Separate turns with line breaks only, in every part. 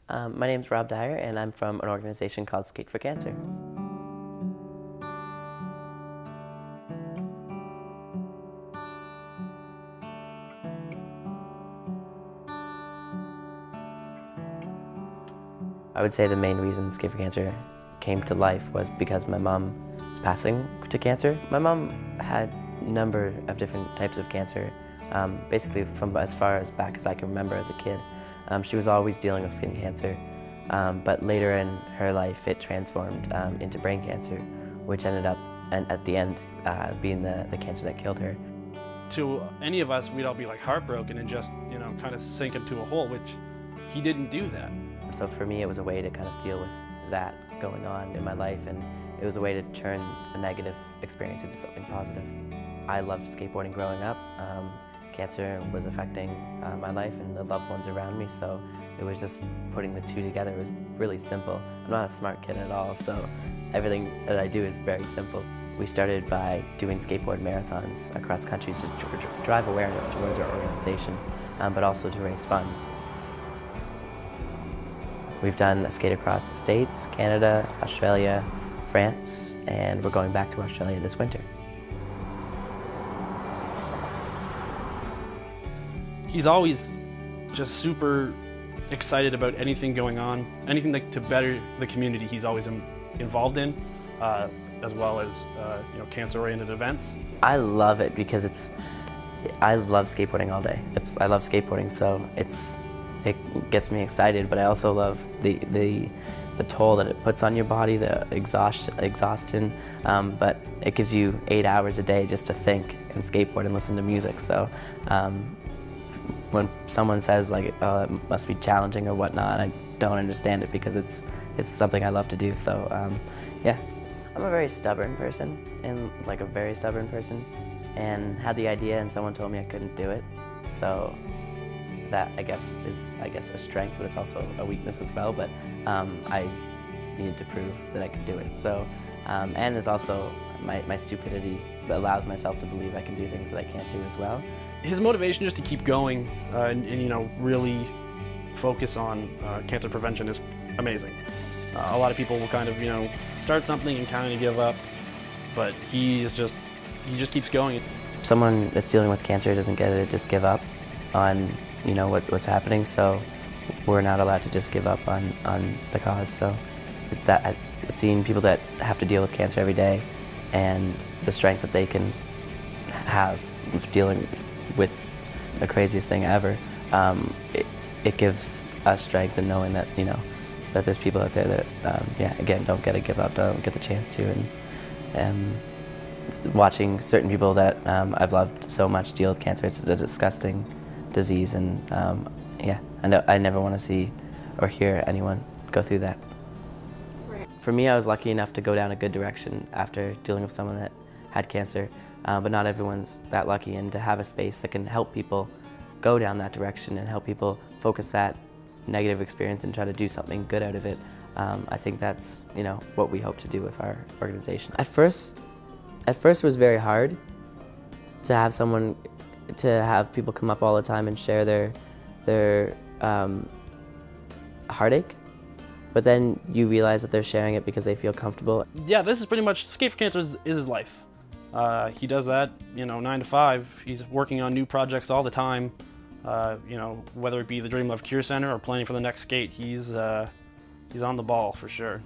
My name's Rob Dyer, and I'm from an organization called Skate4Cancer. I would say the main reason Skate4Cancer came to life was because my mom was passing to cancer. My mom had a number of different types of cancer, basically from as far as back as I can remember as a kid. She was always dealing with skin cancer, but later in her life it transformed into brain cancer, which ended up, at the end, being the cancer that killed her.
To any of us, we'd all be like heartbroken and just, kind of sink into a hole, which he didn't do that.
So for me, it was a way to kind of deal with that going on in my life, and it was a way to turn a negative experience into something positive. I loved skateboarding growing up. Cancer was affecting my life and the loved ones around me, so it was just putting the two together. It was really simple. I'm not a smart kid at all, so everything that I do is very simple. We started by doing skateboard marathons across countries to drive awareness towards our organization, but also to raise funds. We've done a skate across the States, Canada, Australia, France, and we're going back to Australia this winter.
He's always just super excited about anything going on, anything to better the community he's always involved in, as well as cancer-oriented events. I
love it because I love skateboarding all day. I love skateboarding, so it gets me excited, but I also love the toll that it puts on your body, the exhaustion, but it gives you 8 hours a day just to think and skateboard and listen to music. So when someone says like, oh, it must be challenging or whatnot, I don't understand it because it's something I love to do. So yeah, I'm a very stubborn person, and and had the idea and someone told me I couldn't do it. So that I guess is a strength, but it's also a weakness as well. But I needed to prove that I could do it. So and it's also my stupidity that allows myself to believe I can do things that I can't do as well.
His motivation just to keep going and really focus on cancer prevention is amazing. A lot of people will kind of start something and kind of give up, but he just keeps going.
Someone that's dealing with cancer doesn't get it, just give up on what's happening. So we're not allowed to just give up on the cause. So that seeing people that have to deal with cancer every day and the strength that they can have with dealing with the craziest thing ever, it gives us strength in knowing that that there's people out there that again don't get to give up, don't get the chance to, and watching certain people that I've loved so much deal with cancer, it's a disgusting disease, and yeah, I never want to see or hear anyone go through that. For me, I was lucky enough to go down a good direction after dealing with someone that had cancer, but not everyone's that lucky, and to have a space that can help people go down that direction and help people focus that negative experience and try to do something good out of it, I think that's what we hope to do with our organization. At first it was very hard to have people come up all the time and share their heartache, but then you realize that they're sharing it because they feel comfortable.
Yeah, this is pretty much, Skate4Cancer is his life. He does that, 9 to 5. He's working on new projects all the time. Whether it be the Dream Love Cure Center or planning for the next skate, he's on the ball for sure.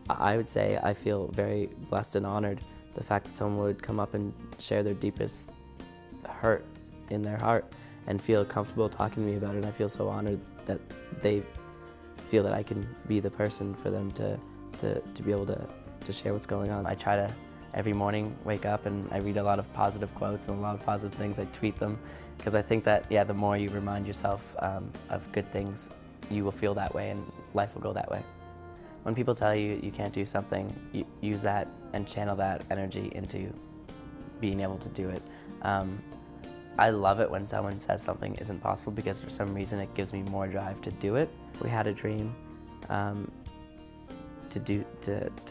I would say I feel very blessed and honored the fact that someone would come up and share their deepest hurt in their heart and feel comfortable talking to me about it. And I feel so honored that they feel that I can be the person for them to be able to share what's going on. I try to every morning wake up and I read a lot of positive quotes and a lot of positive things. I tweet them because I think that the more you remind yourself of good things, you will feel that way and life will go that way. When people tell you you can't do something, you use that and channel that energy into being able to do it. I love it when someone says something isn't possible because for some reason it gives me more drive to do it. We had a dream to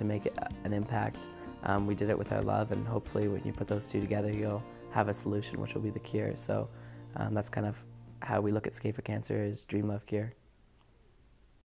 make an impact. We did it with our love, and hopefully when you put those two together, you'll have a solution which will be the cure. So that's kind of how we look at Skate4Cancer, is Dream, Love, Cure.